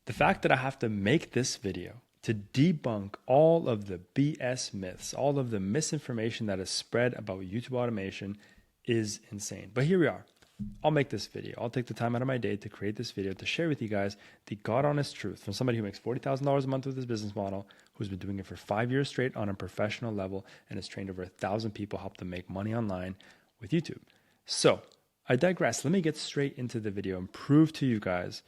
The fact that I have to make this video to debunk all of the BS myths, all of the misinformation that is spread about YouTube automation is insane. But here we are. I'll make this video. I'll take the time out of my day to create this video to share with you guys the God honest truth from somebody who makes $40,000 a month with his business model, who's been doing it for 5 years straight on a professional level, and has trained over 1,000 people, helped them make money online with YouTube. So I digress. Let me get straight into the video and prove to you guys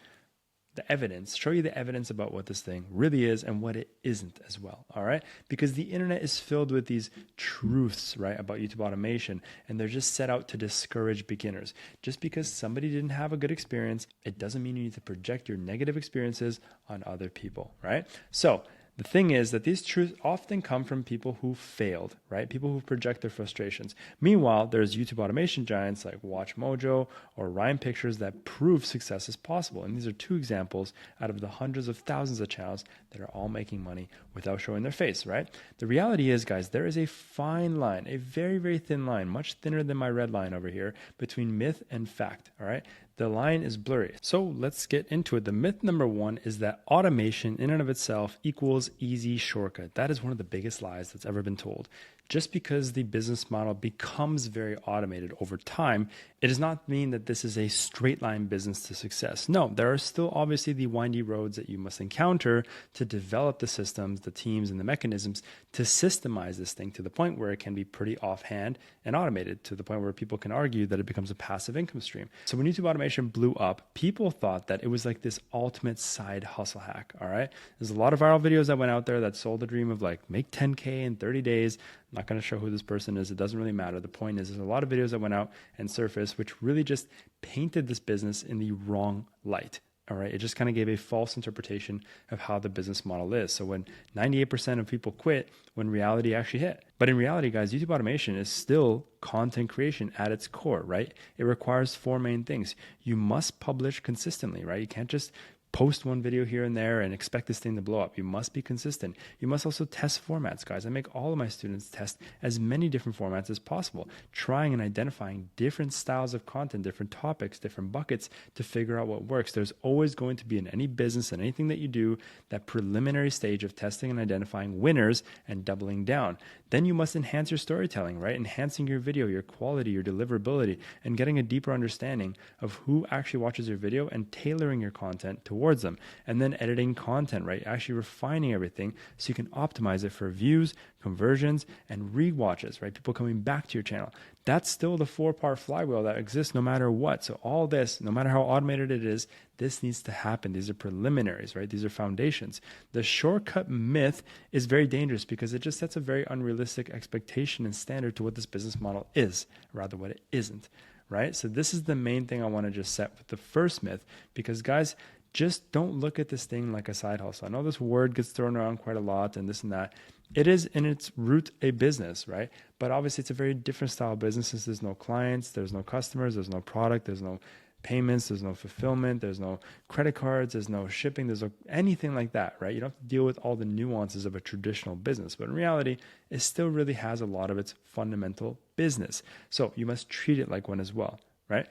the evidence, show you the evidence about what this thing really is and what it isn't as well, all right? Because the internet is filled with these truths, right, about YouTube automation, and they're just set out to discourage beginners. Just because somebody didn't have a good experience, it doesn't mean you need to project your negative experiences on other people, right? So the thing is that these truths often come from people who failed, right? People who project their frustrations. Meanwhile, there's YouTube automation giants like WatchMojo or Ryan Pictures that prove success is possible. And these are two examples out of the hundreds of thousands of channels that are all making money without showing their face, right? The reality is, guys, there is a fine line, a very, very thin line, much thinner than my red line over here, between myth and fact, all right? The line is blurry. So let's get into it. The myth number one is that automation in and of itself equals easy shortcut. That is one of the biggest lies that's ever been told. Just because the business model becomes very automated over time, it does not mean that this is a straight line business to success. No, there are still obviously the windy roads that you must encounter to develop the systems, the teams, and the mechanisms to systemize this thing to the point where it can be pretty offhand and automated, to the point where people can argue that it becomes a passive income stream. So when YouTube automation blew up, people thought that it was like this ultimate side hustle hack, all right? There's a lot of viral videos that went out there that sold the dream of like make 10K in 30 days. I'm not going to show who this person is. It doesn't really matter. The point is there's a lot of videos that went out and surfaced, which really just painted this business in the wrong light. All right. It just kind of gave a false interpretation of how the business model is. So when 98% of people quit, when reality actually hit. But in reality, guys, YouTube automation is still content creation at its core, right? It requires four main things. You must publish consistently, right? You can't just post one video here and there and expect this thing to blow up. You must be consistent. You must also test formats, guys. I make all of my students test as many different formats as possible, trying and identifying different styles of content, different topics, different buckets to figure out what works. There's always going to be in any business and anything that you do, that preliminary stage of testing and identifying winners and doubling down. Then you must enhance your storytelling, right? Enhancing your video, your quality, your deliverability, and getting a deeper understanding of who actually watches your video and tailoring your content towards them. And then editing content, right? Actually refining everything so you can optimize it for views, conversions, and rewatches, right? People coming back to your channel. That's still the four-part flywheel that exists no matter what. So all this, no matter how automated it is, this needs to happen. These are preliminaries, right? These are foundations. The shortcut myth is very dangerous because it just sets a very unrealistic expectation and standard to what this business model is, rather what it isn't, right? So this is the main thing I want to just set with the first myth, because guys, just don't look at this thing like a side hustle. I know this word gets thrown around quite a lot and this and that. It is in its root a business, right? But obviously it's a very different style of business since there's no clients, there's no customers, there's no product, there's no payments, there's no fulfillment, there's no credit cards, there's no shipping, there's no anything like that, right? You don't have to deal with all the nuances of a traditional business, but in reality, it still really has a lot of its fundamental business. So you must treat it like one as well, right?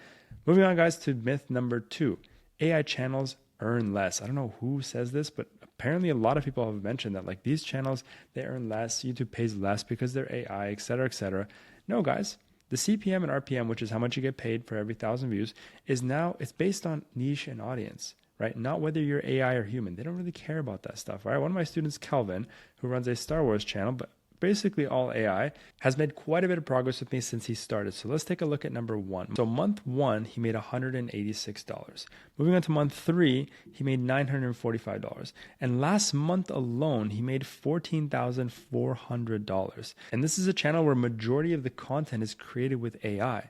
Moving on, guys, to myth number two. AI channels earn less. I don't know who says this, but apparently a lot of people have mentioned that like these channels, they earn less, YouTube pays less because they're AI, et cetera, et cetera. No, guys, the CPM and RPM, which is how much you get paid for every 1,000 views, it's based on niche and audience, right? Not whether you're AI or human. They don't really care about that stuff, right? One of my students, Kelvin, who runs a Star Wars channel, but basically all AI, has made quite a bit of progress with me since he started. So let's take a look at number one. So month one, he made $186. Moving on to month three, he made $945. And last month alone, he made $14,400. And this is a channel where majority of the content is created with AI.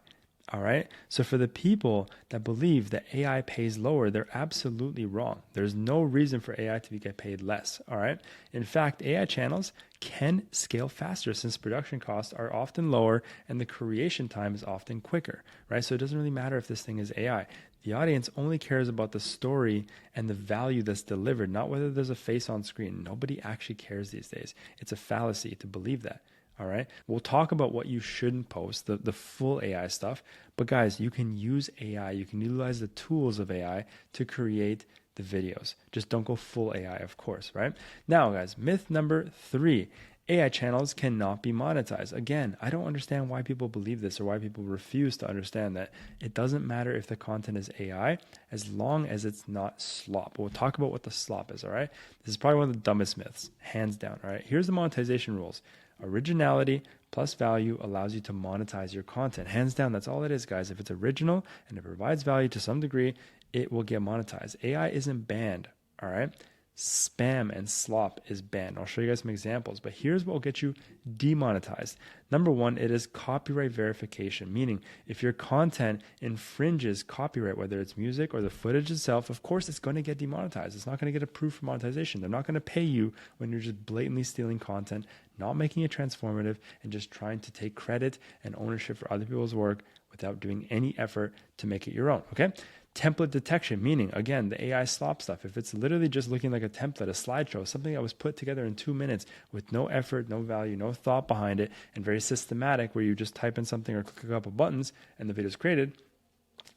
All right. So for the people that believe that AI pays lower, they're absolutely wrong. There's no reason for AI to get paid less. All right. In fact, AI channels can scale faster since production costs are often lower and the creation time is often quicker. Right. So it doesn't really matter if this thing is AI. The audience only cares about the story and the value that's delivered, not whether there's a face on screen. Nobody actually cares these days. It's a fallacy to believe that. All right. We'll talk about what you shouldn't post, the full AI stuff. But guys, you can use AI. You can utilize the tools of AI to create the videos. Just don't go full AI, of course, right? Now, guys, myth number 3. AI channels cannot be monetized. Again, I don't understand why people believe this or why people refuse to understand that it doesn't matter if the content is AI as long as it's not slop. We'll talk about what the slop is, all right? This is probably one of the dumbest myths, hands down, all right? Here's the monetization rules. Originality plus value allows you to monetize your content. Hands down, that's all it is, guys. If it's original and it provides value to some degree, it will get monetized. AI isn't banned, all right? Spam and slop is banned. I'll show you guys some examples, but here's what will get you demonetized. Number 1, it is copyright verification, meaning if your content infringes copyright, whether it's music or the footage itself, of course it's going to get demonetized. It's not going to get approved for monetization. They're not going to pay you when you're just blatantly stealing content, not making it transformative, and just trying to take credit and ownership for other people's work without doing any effort to make it your own, okay? Template detection, meaning, again, the AI slop stuff. If it's literally just looking like a template, a slideshow, something that was put together in 2 minutes with no effort, no value, no thought behind it, and very systematic where you just type in something or click a couple buttons and the video is created,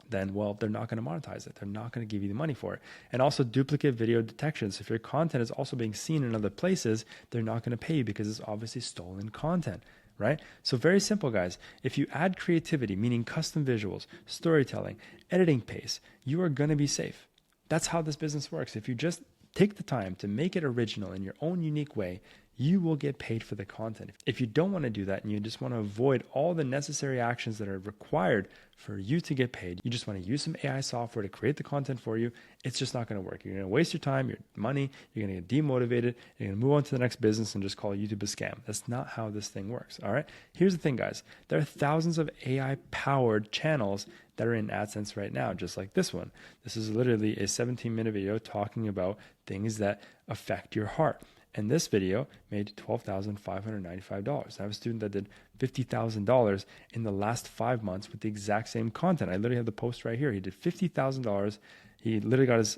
then, well, they're not going to monetize it. They're not going to give you the money for it. And also duplicate video detection. So if your content is also being seen in other places, they're not going to pay you because it's obviously stolen content. Right? So very simple, guys. If you add creativity, meaning custom visuals, storytelling, editing pace, you are going to be safe. That's how this business works. If you just take the time to make it original in your own unique way, you will get paid for the content. If you don't want to do that and you just want to avoid all the necessary actions that are required for you to get paid, you just want to use some AI software to create the content for you, it's just not going to work. You're going to waste your time, your money, you're going to get demotivated, you're going to move on to the next business and just call YouTube a scam. That's not how this thing works, all right? Here's the thing, guys. There are thousands of AI-powered channels that are in AdSense right now, just like this one. This is literally a 17-minute video talking about things that affect your heart. And this video made $12,595. I have a student that did $50,000 in the last 5 months with the exact same content. I literally have the post right here. He did $50,000. He literally got his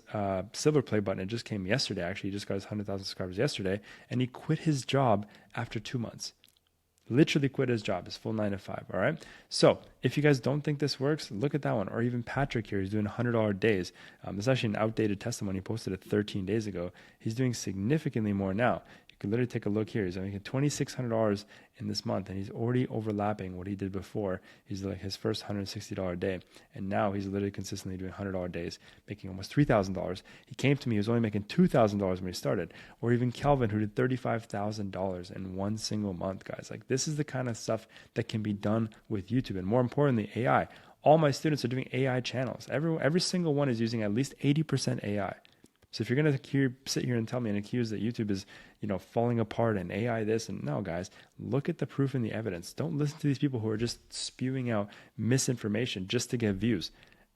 silver play button. It just came yesterday. Actually, he just got his 100,000 subscribers yesterday. And he quit his job after 2 months. Literally quit his job, his full 9 to 5. All right. So if you guys don't think this works, look at that one. Or even Patrick here, he's doing $100 days. It's actually an outdated testimony. He posted it 13 days ago. He's doing significantly more now. You can literally take a look here. He's making $2,600 in this month, and he's already overlapping what he did before. He's like his first $160 day, and now he's literally consistently doing $100 days, making almost $3,000. He came to me, he was only making $2,000 when he started. Or even Kelvin, who did $35,000 in one single month, guys. Like, this is the kind of stuff that can be done with YouTube, and more importantly, AI. All my students are doing AI channels. Every single one is using at least 80% AI. So if you're going to sit here and tell me and accuse that YouTube is, falling apart and AI this, and no, guys, look at the proof and the evidence. Don't listen to these people who are just spewing out misinformation just to get views.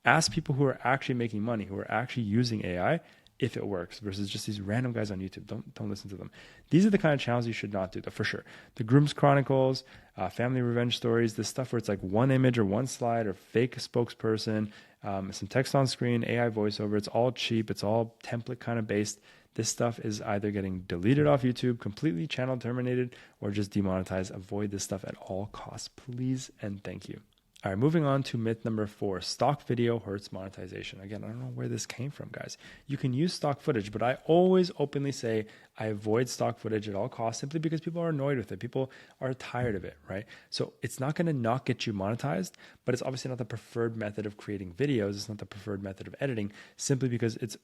Ask people who are actually making money, who are actually using AI, if it works, versus just these random guys on YouTube. Don't listen to them. These are the kind of channels you should not do, though, for sure. The Groom's Chronicles, Family Revenge Stories, this stuff where it's like one image or one slide or fake spokesperson, some text on screen, AI voiceover. It's all cheap. It's all template kind of based. This stuff is either getting deleted off YouTube, completely channel terminated, or just demonetized. Avoid this stuff at all costs, please and thank you. All right, moving on to myth number 4, stock video hurts monetization. Again, I don't know where this came from, guys. You can use stock footage, but I always openly say I avoid stock footage at all costs simply because people are annoyed with it. People are tired of it, right? So it's not going to not get you monetized, but it's obviously not the preferred method of creating videos. It's not the preferred method of editing simply because it's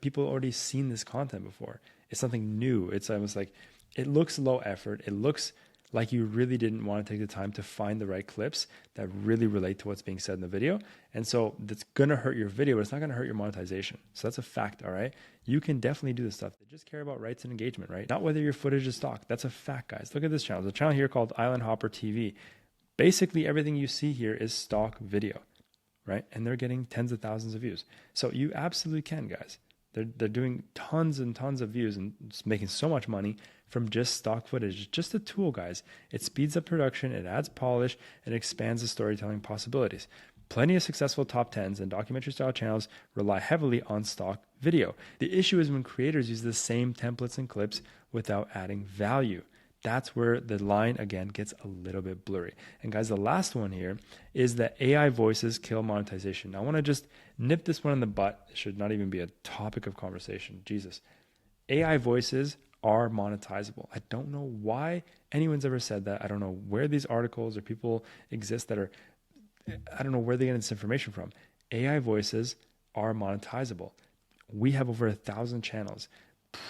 people already seen this content before. It's something new. It's almost like it looks low effort. It looks like you really didn't want to take the time to find the right clips that really relate to what's being said in the video. And so that's going to hurt your video, but it's not going to hurt your monetization. So that's a fact, all right? You can definitely do this stuff. They just care about rights and engagement, right? Not whether your footage is stock. That's a fact, guys. Look at this channel. There's a channel here called Island Hopper TV. Basically, everything you see here is stock video, right? And they're getting tens of thousands of views. So you absolutely can, guys. They're doing tons and tons of views and making so much money from just stock footage. It's just a tool, guys. It speeds up production, it adds polish, and expands the storytelling possibilities. Plenty of successful top 10s and documentary style channels rely heavily on stock video. The issue is when creators use the same templates and clips without adding value. That's where the line again gets a little bit blurry. And guys, the last one here is that AI voices kill monetization. Now, I want to just nip this one in the butt. It should not even be a topic of conversation. Jesus. AI voices are monetizable. I don't know why anyone's ever said that. I don't know where these articles or people exist that are, I don't know where they get this information from. AI voices are monetizable. We have over 1,000 channels.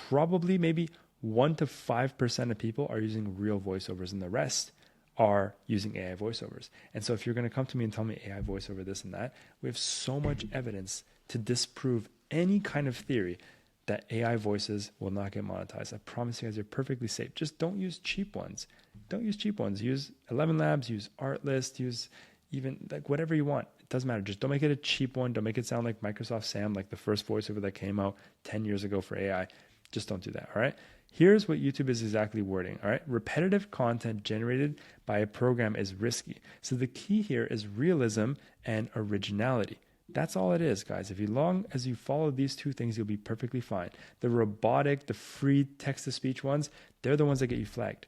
Probably maybe 1 to 5% of people are using real voiceovers, and the rest are using AI voiceovers. And so if you're going to come to me and tell me AI voiceover this and that, we have so much evidence to disprove any kind of theory that AI voices will not get monetized. I promise you guys, you're perfectly safe. Just don't use cheap ones. Don't use cheap ones. Use 11 Labs, use Artlist, use even like whatever you want. It doesn't matter. Just don't make it a cheap one. Don't make it sound like Microsoft Sam, like the first voiceover that came out 10 years ago for AI. Just don't do that, all right? Here's what YouTube is exactly wording, all right? Repetitive content generated by a program is risky. So the key here is realism and originality. That's all it is, guys. If you long as you follow these two things, you'll be perfectly fine. The robotic, the free text-to-speech ones, they're the ones that get you flagged.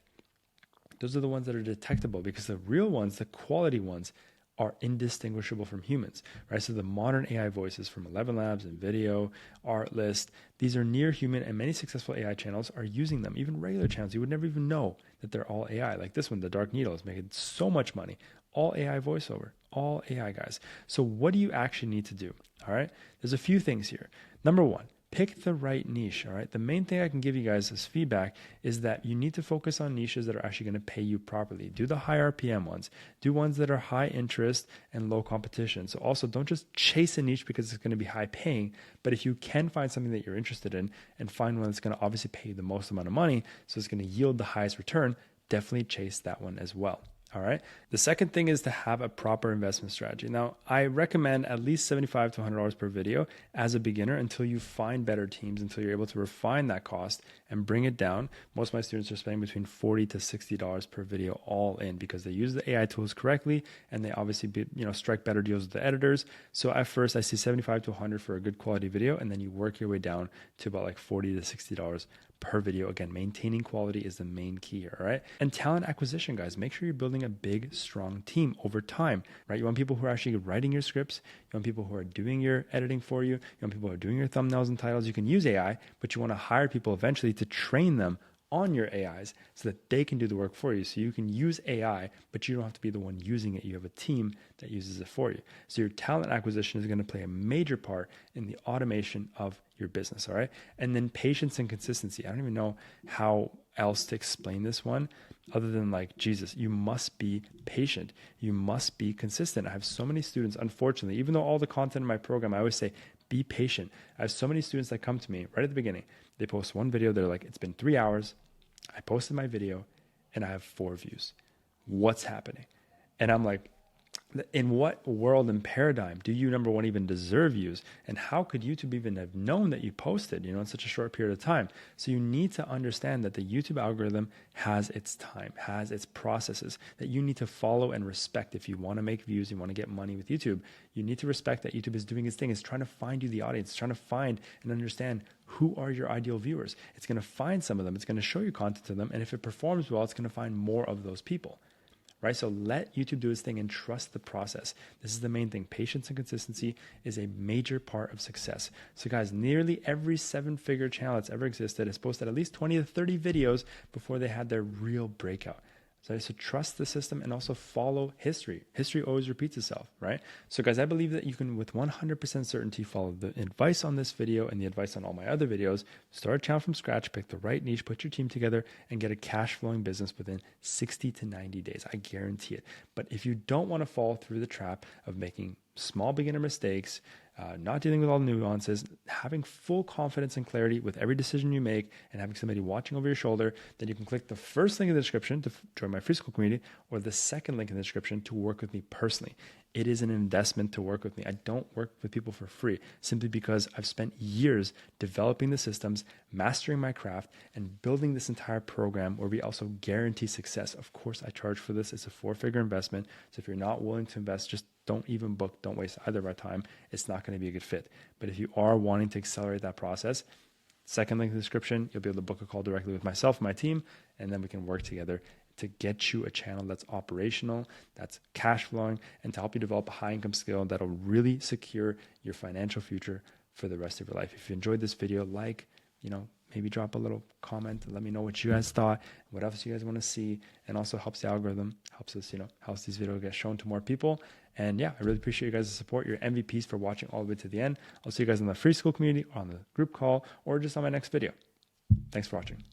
Those are the ones that are detectable because the real ones, the quality ones, are indistinguishable from humans, right? So the modern AI voices from 11 Labs and Video, Artlist, these are near human, and many successful AI channels are using them. Even regular channels, you would never even know that they're all AI. Like this one, The Dark Needle, is making so much money. All AI voiceover, all AI, guys. So what do you actually need to do? All right, there's a few things here. Number one, pick the right niche. All right, the main thing I can give you guys as feedback is that you need to focus on niches that are actually going to pay you properly. Do the high RPM ones, do ones that are high interest and low competition. So also don't just chase a niche because it's going to be high paying, but if you can find something that you're interested in and find one that's going to obviously pay you the most amount of money, so it's going to yield the highest return, definitely chase that one as well. All right. The second thing is to have a proper investment strategy. Now, I recommend at least $75 to $100 per video as a beginner until you find better teams, until you're able to refine that cost and bring it down. Most of my students are spending between $40 to $60 per video all in because they use the AI tools correctly and they obviously strike better deals with the editors. So at first I see $75 to $100 for a good quality video, and then you work your way down to about like $40 to $60 per video. Again, maintaining quality is the main key here, all right? And talent acquisition, guys, make sure you're building a big, strong team over time, right? You want people who are actually writing your scripts. You want people who are doing your editing for you. You want people who are doing your thumbnails and titles. You can use AI, but you want to hire people eventually to train them on your AIs so that they can do the work for you. So you can use AI, but you don't have to be the one using it. You have a team that uses it for you. So your talent acquisition is going to play a major part in the automation of your business, all right? And then patience and consistency. I don't even know how else to explain this one other than like, Jesus, you must be patient. You must be consistent. I have so many students, unfortunately, even though all the content in my program, I always say, be patient. I have so many students that come to me right at the beginning. They post one video. They're like, it's been 3 hours. I posted my video and I have 4 views. What's happening? And I'm like, in what world and paradigm do you, number one, even deserve views? And how could YouTube even have known that you posted, in such a short period of time? So you need to understand that the YouTube algorithm has its time, has its processes that you need to follow and respect. If you want to make views, you want to get money with YouTube, you need to respect that YouTube is doing its thing. It's trying to find you the audience, it's trying to find and understand who are your ideal viewers. It's going to find some of them. It's going to show you content to them. And if it performs well, it's going to find more of those people. Right? So let YouTube do its thing and trust the process. This is the main thing. Patience and consistency is a major part of success. So guys, nearly every 7-figure channel that's ever existed has posted at least 20 to 30 videos before they had their real breakout. So trust the system and also follow history. History always repeats itself, right? So guys, I believe that you can with 100% certainty follow the advice on this video and the advice on all my other videos. Start a channel from scratch, pick the right niche, put your team together, and get a cash flowing business within 60 to 90 days. I guarantee it. But if you don't want to fall through the trap of making small beginner mistakes, not dealing with all the nuances, having full confidence and clarity with every decision you make, and having somebody watching over your shoulder, then you can click the first link in the description to join my free school community, or the second link in the description to work with me personally. It is an investment to work with me. I don't work with people for free simply because I've spent years developing the systems, mastering my craft, and building this entire program where we also guarantee success. Of course, I charge for this. It's a 4-figure investment. So if you're not willing to invest, just don't even book. Don't waste either of our time. It's not going to be a good fit. But if you are wanting to accelerate that process, Second link in the description, you'll be able to book a call directly with myself and my team, and then we can work together to get you a channel that's operational, that's cash flowing, and to help you develop a high income skill that'll really secure your financial future for the rest of your life. If you enjoyed this video, maybe drop a little comment and let me know what you guys thought, what else you guys want to see, and also helps the algorithm, helps us, helps these videos get shown to more people. And yeah, I really appreciate you guys' support. You're MVPs for watching all the way to the end. I'll see you guys in the free school community, on the group call, or just on my next video. Thanks for watching.